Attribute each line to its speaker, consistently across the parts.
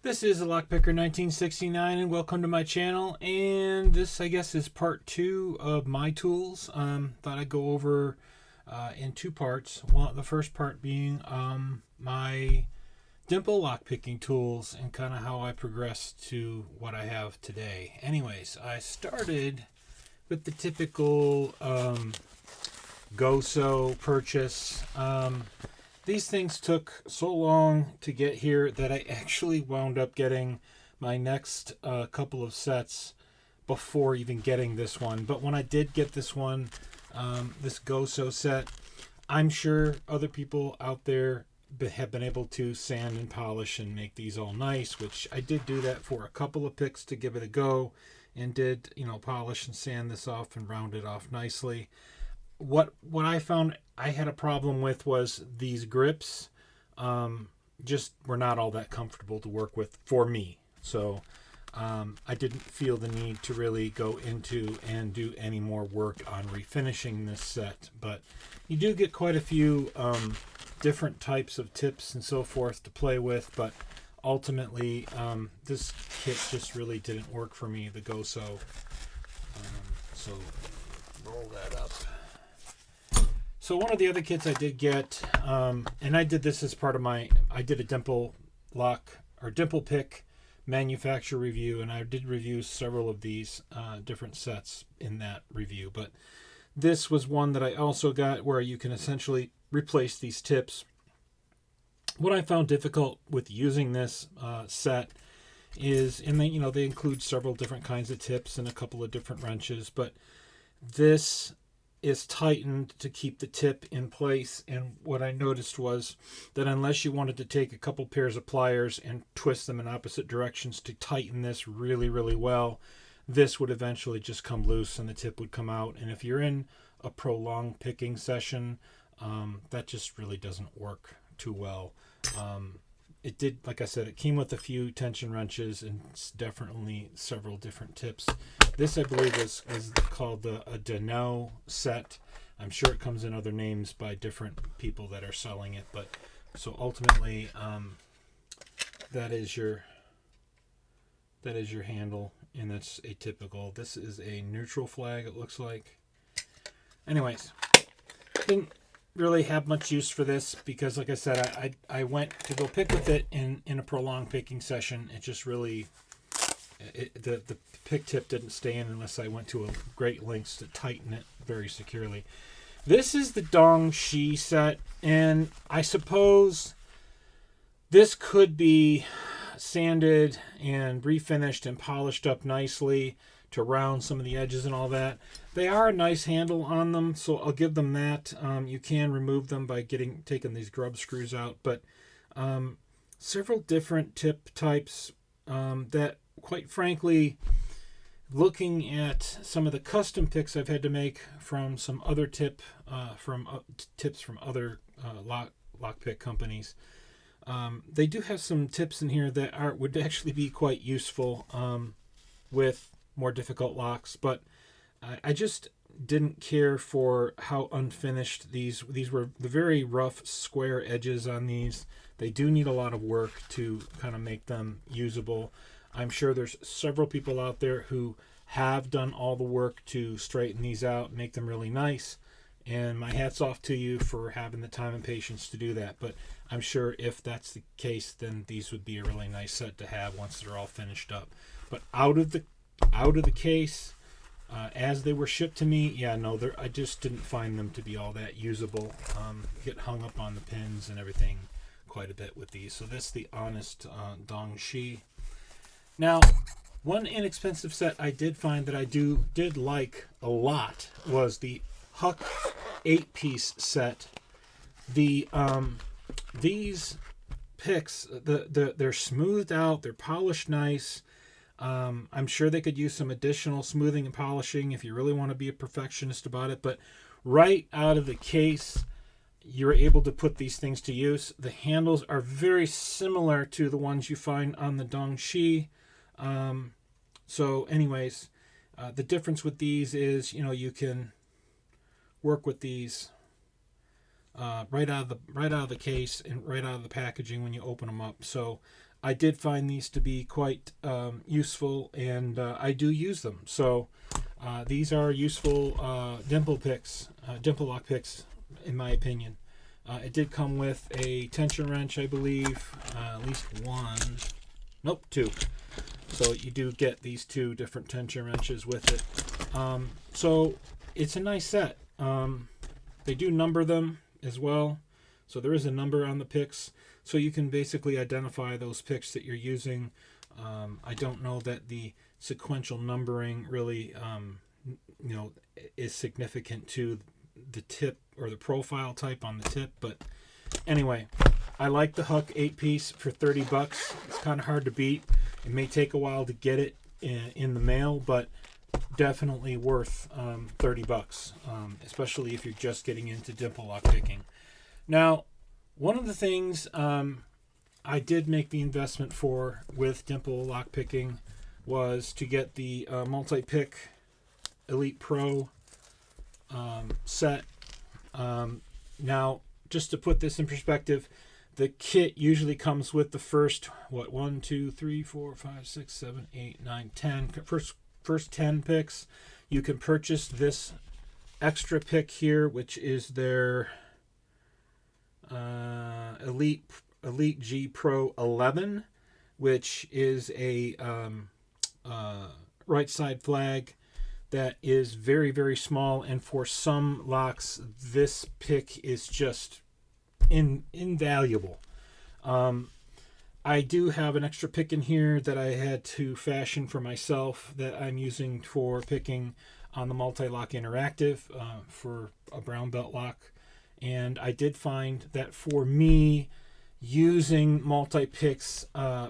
Speaker 1: This is a Lockpicker 1969 and welcome to my channel, and this I guess is part 2 of my tools. Thought I'd go over in two parts. The first part being my Dimple lockpicking tools and kind of how I progressed to what I have today. Anyways, I started with the typical Go-So purchase. These things took so long to get here that I actually wound up getting my next couple of sets before even getting this one. But when I did get this one, this Go-So set, I'm sure other people out there have been able to sand and polish and make these all nice, which I did do that for a couple of picks to give it a go, and did, polish and sand this off and round it off nicely. What I found I had a problem with was these grips just were not all that comfortable to work with for me. So I didn't feel the need to really go into and do any more work on refinishing this set. But you do get quite a few different types of tips and so forth to play with. But ultimately, this kit just really didn't work for me, the Go-So. So roll that up. So one of the other kits I did get, and I did this as part of I did a Dimple Dimple pick manufacturer review, and I did review several of these different sets in that review. But this was one that I also got where you can essentially replace these tips. What I found difficult with using this set is, and they include several different kinds of tips and a couple of different wrenches, but this is tightened to keep the tip in place. And what I noticed was that unless you wanted to take a couple pairs of pliers and twist them in opposite directions to tighten this really, really well, this would eventually just come loose and the tip would come out. And if you're in a prolonged picking session, that just really doesn't work too well. It did, like I said, it came with a few tension wrenches and definitely several different tips. This, I believe, is called a Dano set. I'm sure it comes in other names by different people that are selling it. But so ultimately, that is your handle, and that's atypical. This is a neutral flag, it looks like. Anyways, didn't really have much use for this because, like I said, I went to go pick with it in a prolonged picking session. It just really, the pick tip didn't stay in unless I went to a great lengths to tighten it very securely. This is the Dong Shi set, and I suppose this could be sanded and refinished and polished up nicely to round some of the edges and all that. They are a nice handle on them, so I'll give them that. You can remove them by taking these grub screws out, but several different tip types that, quite frankly, looking at some of the custom picks I've had to make from some other tips from other lockpick companies, they do have some tips in here that would actually be quite useful with more difficult locks, but I just didn't care for how unfinished these were. The very rough square edges on these. They do need a lot of work to kind of make them usable. I'm sure there's several people out there who have done all the work to straighten these out, make them really nice, and my hat's off to you for having the time and patience to do that. But I'm sure if that's the case, then these would be a really nice set to have once they're all finished up. But out of the case, as they were shipped to me, I just didn't find them to be all that usable. Get hung up on the pins and everything quite a bit with these. So this is the Honest Dong Shi. Now, one inexpensive set I did find that I did like a lot was the Huck 8-piece set. These picks, they're smoothed out, they're polished nice. I'm sure they could use some additional smoothing and polishing if you really want to be a perfectionist about it, but right out of the case, you're able to put these things to use. The handles are very similar to the ones you find on the Dong Shi. So anyways, the difference with these is, you can work with these right out of the case and right out of the packaging when you open them up. So I did find these to be quite useful, and I do use them. So these are useful Dimple lock picks, in my opinion. It did come with a tension wrench, I believe, at least one. Nope, two. So you do get these two different tension wrenches with it. So it's a nice set. They do number them as well. So there is a number on the picks. So you can basically identify those picks that you're using. I don't know that the sequential numbering really, is significant to the tip or the profile type on the tip. But anyway, I like the Huck 8-piece for $30. It's kind of hard to beat. It may take a while to get it in the mail, but definitely worth $30, especially if you're just getting into dimple lock picking. Now, one of the things I did make the investment for with dimple lock picking was to get the multi-pick Elite Pro set. Now, just to put this in perspective, the kit usually comes with the first, 1, 2, 3, 4, 5, 6, 7, 8, 9, 10. First 10 picks. You can purchase this extra pick here, which is their Elite G Pro 11, which is a right side flag that is very, very small. And for some locks, this pick is just invaluable. I do have an extra pick in here that I had to fashion for myself that I'm using for picking on the Multi-Lock Interactive for a brown belt lock. And I did find that for me, using multi-picks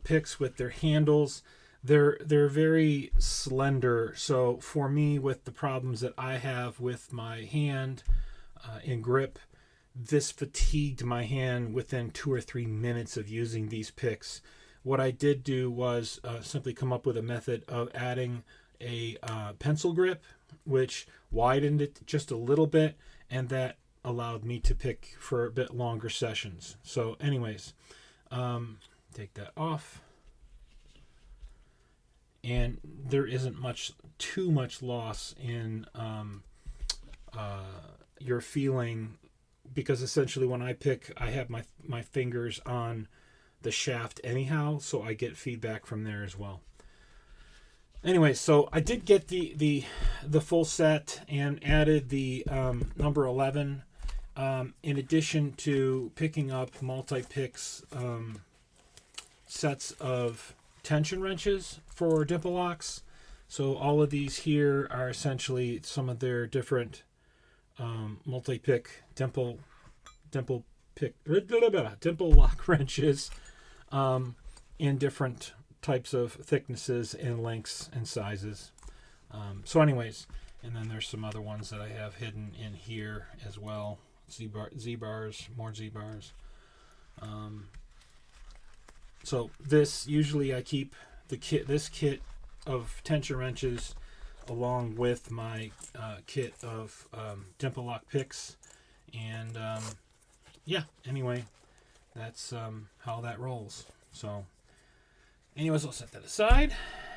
Speaker 1: picks with their handles, they're very slender. So for me, with the problems that I have with my hand in grip, this fatigued my hand within 2 or 3 minutes of using these picks. What I did do was simply come up with a method of adding a pencil grip, which widened it just a little bit, and that allowed me to pick for a bit longer sessions. So anyways, take that off. And there isn't too much loss in your feeling, because essentially when I pick, I have my fingers on the shaft anyhow, so I get feedback from there as well. Anyway, so I did get the full set and added the number 11 in addition to picking up multi-picks sets of tension wrenches for dimple locks. So all of these here are essentially some of their different multi-pick dimple lock wrenches in different types of thicknesses and lengths and sizes. So anyways, and then there's some other ones that I have hidden in here as well. Z-bars, more Z-bars. So this, usually I keep this kit of tension wrenches along with my kit of dimple lock picks. And yeah, anyway, that's how that rolls. So anyways, I'll set that aside.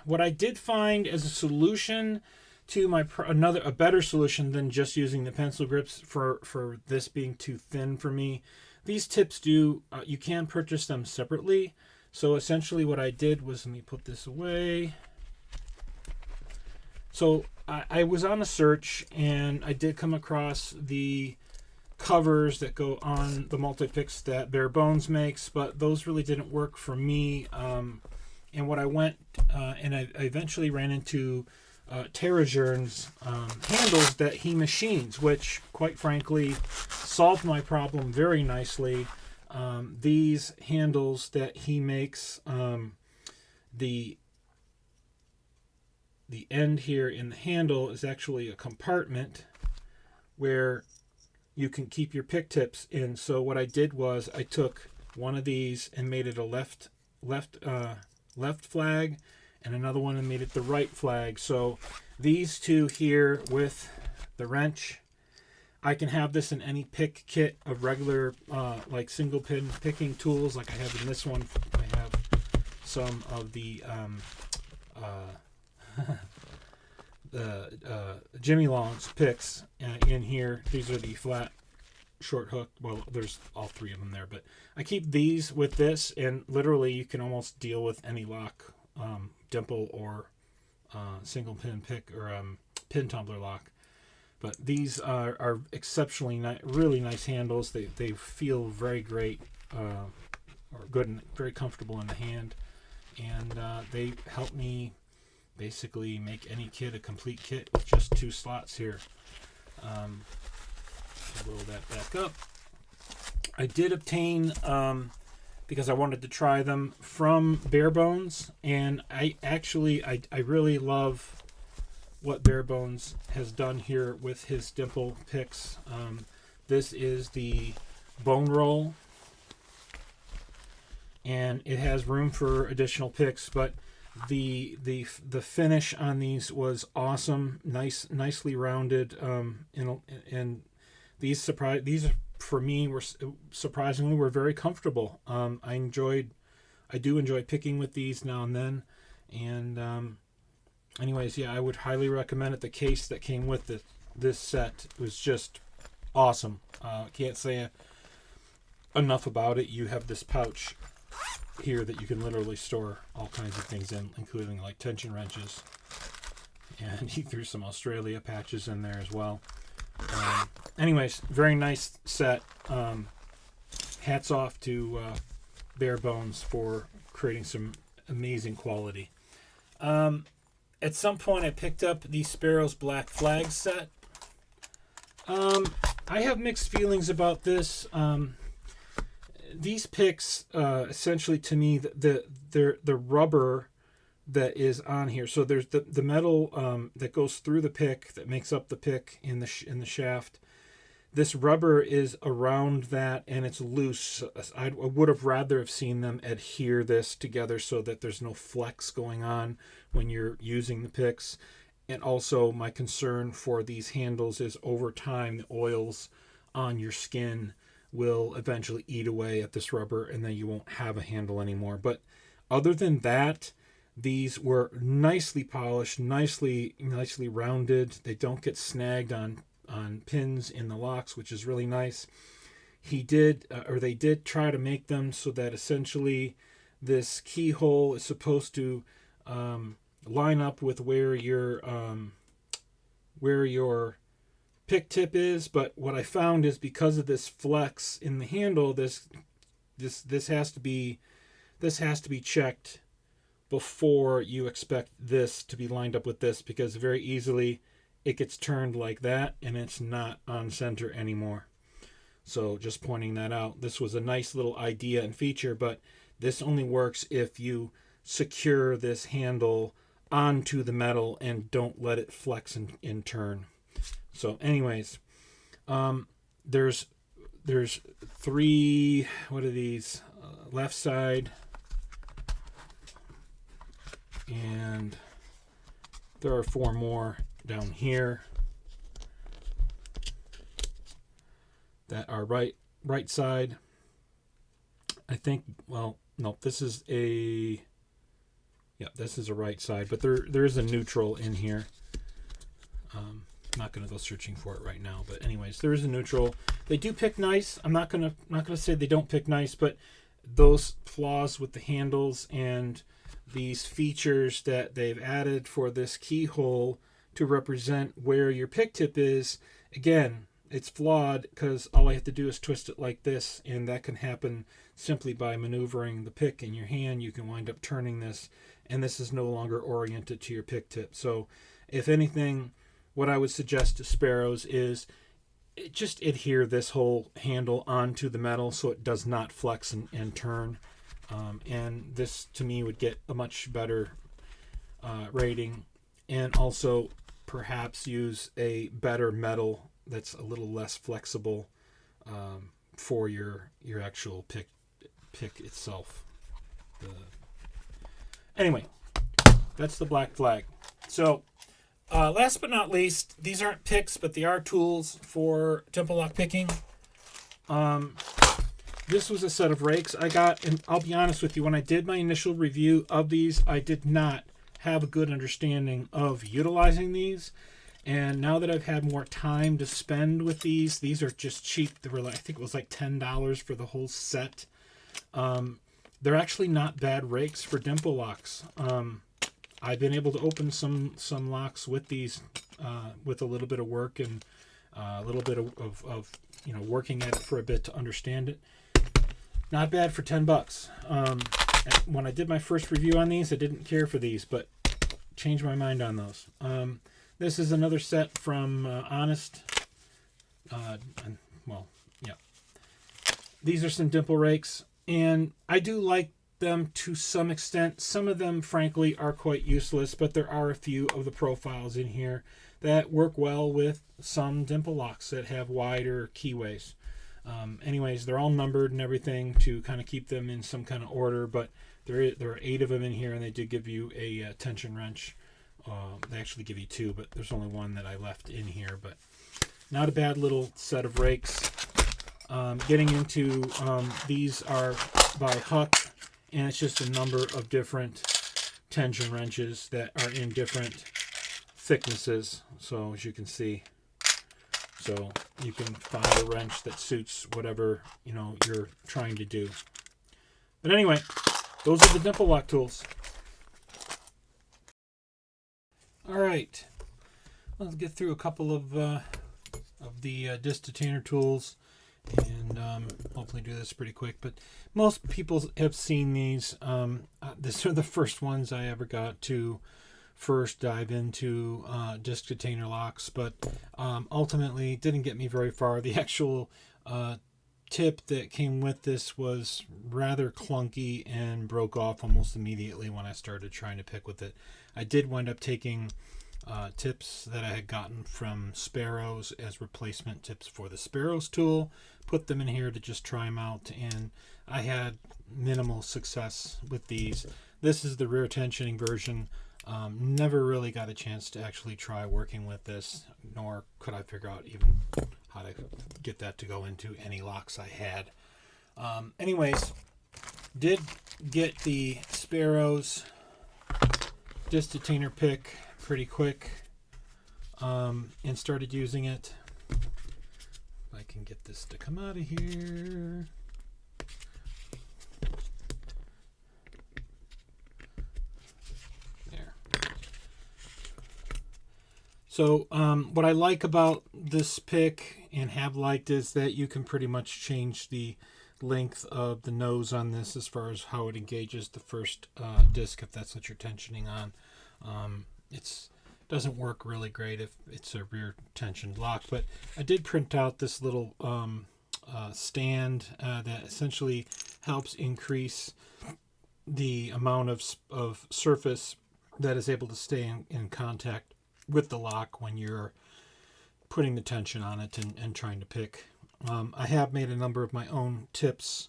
Speaker 1: What I did find as a solution to a better solution than just using the pencil grips for this being too thin for me, these tips you can purchase them separately. So essentially what I did was, let me put this away. So I was on a search and I did come across the covers that go on the multi-picks that Bare Bones makes, but those really didn't work for me. And what I went and I eventually ran into Terrajourn's handles that he machines, which quite frankly solved my problem very nicely. These handles that he makes, the end here in the handle is actually a compartment where you can keep your pick tips in. So what I did was I took one of these and made it a left flag, and another one and made it the right flag. So these two here with the wrench, I can have this in any pick kit of regular like single pin picking tools, like I have in this one. I have some of the Jimmy Long's picks in here. These are the flat short hook. Well, there's all three of them there, but I keep these with this, and literally you can almost deal with any lock, Dimple or single pin pick or pin tumbler lock. But these are exceptionally really nice handles. They feel very great, or good and very comfortable in the hand, and they help me basically make any kit a complete kit with just 2 slots here. Roll that back up. I did obtain, because I wanted to try them, from Bare Bones, and I really love what Bare Bones has done here with his Dimple picks. This is the bone roll, and it has room for additional picks, but the finish on these was awesome. Nicely rounded, and these for me were surprisingly very comfortable. I do enjoy picking with these now and then, and anyways, yeah, I would highly recommend it. The case that came with this set was just awesome. Can't say enough about it. You have this pouch here that you can literally store all kinds of things in, including like tension wrenches, and he threw some Australia patches in there as well. Anyways, very nice set. Hats off to Bare Bones for creating some amazing quality. At some point I picked up the Sparrow's Black Flag set. I have mixed feelings about this. These picks, essentially, to me, the rubber that is on here. So there's the metal that goes through the pick that makes up the pick in the shaft. This rubber is around that, and it's loose. I would have rather have seen them adhere this together so that there's no flex going on when you're using the picks. And also, my concern for these handles is over time, the oils on your skin will eventually eat away at this rubber, and then you won't have a handle anymore. But other than that, these were nicely polished, nicely rounded. They don't get snagged on pins in the locks, which is really nice. They did try to make them so that essentially this keyhole is supposed to line up with where your pick tip is, but what I found is because of this flex in the handle, this has to be checked before you expect this to be lined up with this, because very easily it gets turned like that and it's not on center anymore. So just pointing that out. This was a nice little idea and feature, but this only works if you secure this handle onto the metal and don't let it flex and turn. So anyways, there's 3, what are these, left side, and there are 4 more down here that are right side. I think, well, no, this is a right side, but there is a neutral in here. Not going to go searching for it right now, but anyways, there is a neutral. They do pick nice. I'm not gonna say they don't pick nice, but those flaws with the handles and these features that they've added for this keyhole to represent where your pick tip is, again, it's flawed because all I have to do is twist it like this, and that can happen simply by maneuvering the pick in your hand. You can wind up turning this, and this is no longer oriented to your pick tip. So if anything, what I would suggest to Sparrows is just adhere this whole handle onto the metal so it does not flex and turn. And this, to me, would get a much better rating. And also perhaps use a better metal that's a little less flexible for your actual pick itself. Anyway, that's the Black Flag. So Last but not least, these aren't picks, but they are tools for Dimple lock picking. This was a set of rakes I got, and I'll be honest with you, when I did my initial review of these, I did not have a good understanding of utilizing these. And now that I've had more time to spend with these are just cheap. They were like, I think it was like $10 for the whole set. They're actually not bad rakes for Dimple locks. I've been able to open some locks with these with a little bit of work and a little bit of working at it for a bit to understand it. Not bad for $10. When I did my first review on these, I didn't care for these, but changed my mind on those. This is another set from Honest. These are some Dimple rakes, and I do like them to some extent. Some of them, frankly, are quite useless, but there are a few of the profiles in here that work well with some Dimple locks that have wider keyways. Anyways, they're all numbered and everything to kind of keep them in some kind of order, but there are 8 of them in here, and they did give you a tension wrench. They actually give you 2, but there's only 1 that I left in here, but not a bad little set of rakes. Getting into these are by Huck, and it's just a number of different tension wrenches that are in different thicknesses, so as you can see. So you can find a wrench that suits whatever you're trying to do. But anyway, those are the Dimple lock tools. All right, let's get through a couple of the disc detainer tools, and hopefully do this pretty quick. But most people have seen these. These are the first ones I ever got to first dive into disc detainer locks, but ultimately didn't get me very far. The actual tip that came with this was rather clunky and broke off almost immediately when I started trying to pick with it. I did wind up taking tips that I had gotten from Sparrows as replacement tips for the Sparrows tool, put them in here to just try them out, and I had minimal success with these. This is the rear tensioning version. Never really got a chance to actually try working with this, nor could I figure out even how to get that to go into any locks I had. Anyways, did get the Sparrows disc detainer pick pretty quick and started using it. If I can get this to come out of here. So what I like about this pick and have liked is that you can pretty much change the length of the nose on this as far as how it engages the first disc, if that's what you're tensioning on. It doesn't work really great if it's a rear tensioned lock, but I did print out this little stand that essentially helps increase the amount of surface that is able to stay in contact with the lock when you're putting the tension on it and trying to pick. I have made a number of my own tips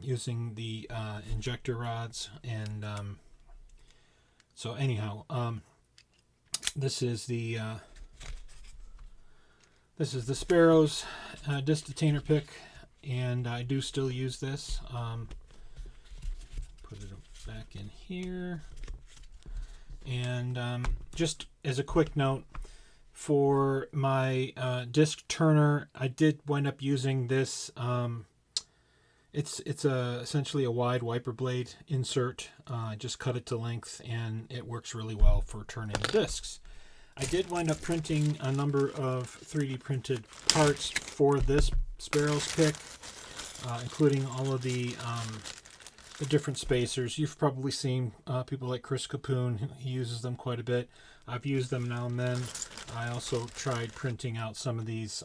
Speaker 1: using the injector rods, and so anyhow, this is the Sparrows disc detainer pick, and I do still use this. Put it back in here. And just as a quick note, for my disc turner, I did wind up using this. It's essentially a wide wiper blade insert. I just cut it to length, and it works really well for turning discs. I did wind up printing a number of 3D printed parts for this Sparrows pick, including all of the different spacers. You've probably seen people like Chris Capoon. He uses them quite a bit. I've used them now and then. I also tried printing out some of these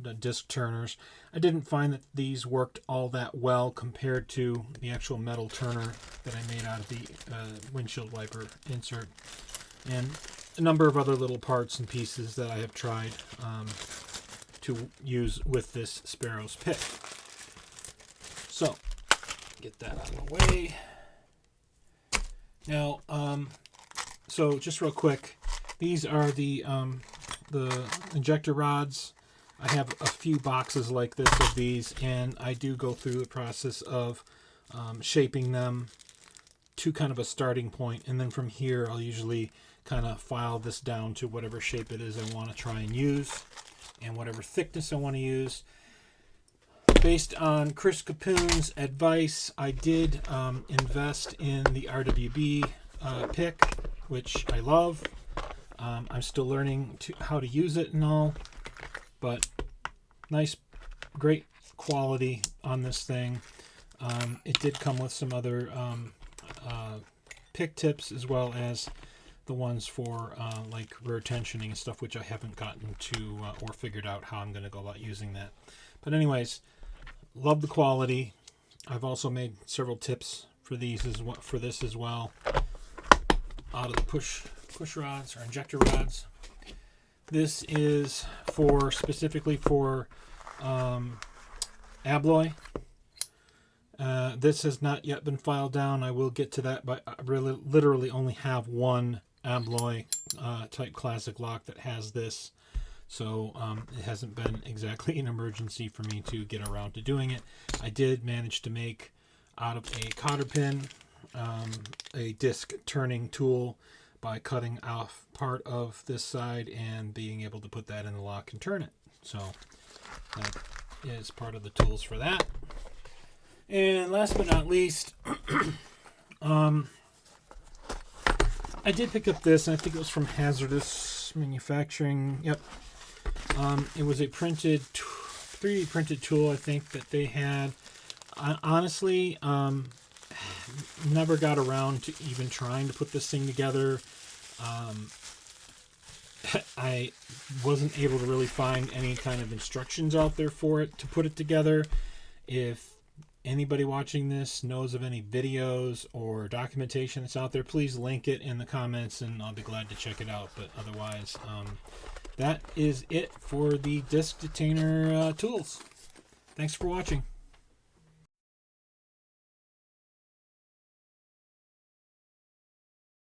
Speaker 1: the disc turners. I didn't find that these worked all that well compared to the actual metal turner that I made out of the windshield wiper insert, and a number of other little parts and pieces that I have tried to use with this Sparrows pick. So get that out of the way. Now, so just real quick, These are the injector rods. I have a few boxes like this of these, and I do go through the process of shaping them to kind of a starting point, and then from here I'll usually kind of file this down to whatever shape it is I want to try and use, and whatever thickness I want to use. Based on Chris Capoon's advice, I did invest in the RWB pick, which I love. I'm still learning how to use it and all, but nice, great quality on this thing. It did come with some other pick tips, as well as the ones for like rear tensioning and stuff, which I haven't gotten to or figured out how I'm going to go about using that. But anyways, love the quality. I've also made several tips for these for this as well, out of the push rods or injector rods. This is specifically for abloy. This has not yet been filed down. I will get to that, but I literally only have one abloy type classic lock that has this. So it hasn't been exactly an emergency for me to get around to doing it. I did manage to make, out of a cotter pin, a disc turning tool by cutting off part of this side and being able to put that in the lock and turn it. So that is part of the tools for that. And last but not least, I did pick up this, and I think it was from Hazardous Manufacturing. Yep. It was a 3D printed tool, I think, that they had. I honestly never got around to even trying to put this thing together. I wasn't able to really find any kind of instructions out there for it to put it together. If anybody watching this knows of any videos or documentation that's out there, please link it in the comments and I'll be glad to check it out. But otherwise, that is it for the disc detainer tools. Thanks for watching.